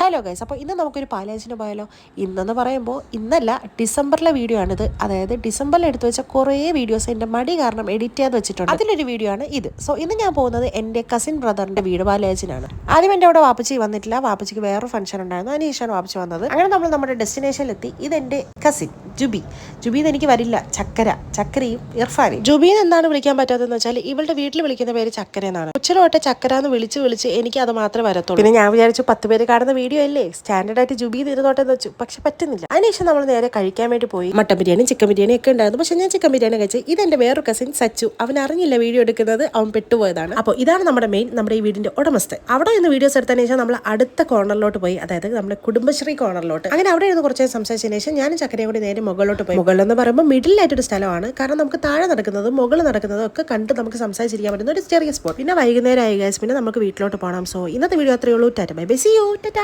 Hello guys, അപ്പോൾ ഇന്ന് നമുക്കൊരു പാലാച്ചിന് പോയാലോ. ഇന്നെന്ന് പറയുമ്പോൾ ഇന്നല്ല, ഡിസംബറിലെ വീഡിയോ ആണിത്. അതായത് ഡിസംബറിൽ എടുത്തു വെച്ച കുറേ വീഡിയോസ് എൻ്റെ മടി കാരണം എഡിറ്റ് ചെയ്ത് വെച്ചിട്ടുണ്ട്. അതിലൊരു വീഡിയോ ആണ് ഇത്. സോ ഇന്ന് ഞാൻ പോകുന്നത് എൻ്റെ കസിൻ ബ്രദറിൻ്റെ വീട് പാലാച്ചിനാണ്. ആദ്യം എൻ്റെ അവിടെ വാപ്പച്ചി വന്നിട്ടില്ല, വാപ്പച്ചിക്ക് വേറൊരു ഫംഗ്ഷൻ ഉണ്ടായിരുന്നു, അതിനുശേഷമാണ് വാപ്പച്ചി വന്നത്. അങ്ങനെ നമ്മൾ നമ്മുടെ ഡെസ്റ്റിനേഷനിലെത്തി. ഇതെൻ്റെ കസിൻ ജുബി. ജുബീന്ന് എനിക്ക് വരില്ല, ചക്കരയും ഇർഫാനും. ജുബീന്ന് എന്താണ് വിളിക്കാൻ പറ്റാത്തതെന്ന് വെച്ചാൽ ഇവളുടെ വീട്ടിൽ വിളിക്കുന്ന പേര് ചക്കര എന്നാണ്. ഉച്ചലോട്ടെ ചക്കര എന്ന് വിളിച്ച് എനിക്ക് അത് മാത്രമേ വരത്തുള്ളൂ. പിന്നെ ഞാൻ വിചാരിച്ചു 10 പേര് കാണുന്ന വീഡിയോ അല്ലേ, സ്റ്റാൻഡേർഡ് ആയിട്ട് ജുബി തിരുന്നോട്ടെന്ന് വെച്ചു. പക്ഷെ പറ്റുന്നില്ല. അതിനുശേഷം നമ്മൾ നേരെ കഴിക്കാൻ വേണ്ടി പോയി. മട്ടൻ ബിരിയാണി, ചിക്കൻ ബിരിയാണി ഒക്കെ ഉണ്ടായിരുന്നു. പക്ഷെ ഞാൻ ചിക്കൻ ബിരിയാണി കഴിച്ചു. ഇതെന്റെ വേറൊരു കസിൻ സച്ചു. അവൻ അറിഞ്ഞില്ല വീഡിയോ എടുക്കുന്നത്, അവൻ പെട്ടുപോയതാണ്. അപ്പോൾ ഇതാണ് നമ്മുടെ മെയിൻ, നമ്മുടെ ഈ വീടിന്റെ ഉടമസ്ഥൻ. അവിടെ നിന്ന് വീഡിയോസ് എടുത്തതിന് ശേഷം നമ്മൾ അടുത്ത കോർണറിലോട്ട് പോയി, അതായത് നമ്മുടെ കുടുംബശ്രീ കോർണറിലോട്ട്. അങ്ങനെ അവിടെ ഇരുന്ന് കുറച്ച് സംസാരിച്ചതിന് ശേഷം ഞാനും ചക്കരയും കൂടി നേരെ മുകളിലോട്ട് പോയി. മുകളിൽ എന്ന് പറയുമ്പോൾ മിഡിലായിട്ടൊരു സ്ഥലമാണ്. കാരണം നമുക്ക് താഴെ നടക്കുന്നതും മുകളിൽ നടക്കുന്നതും ഒക്കെ കണ്ട് നമുക്ക് സംസാരിച്ചിരിക്കാൻ പറ്റുന്ന ഒരു ചെറിയ സ്പോട്ട്. പിന്നെ വൈകുന്നേരം ആയി ഗൈസ്, പിന്നെ നമുക്ക് വീട്ടിലോട്ട് പോകണം. സോ ഇന്നത്തെ വീഡിയോ അത്രയേ ഉള്ളൂ. Tata bye bye, see you, Tata.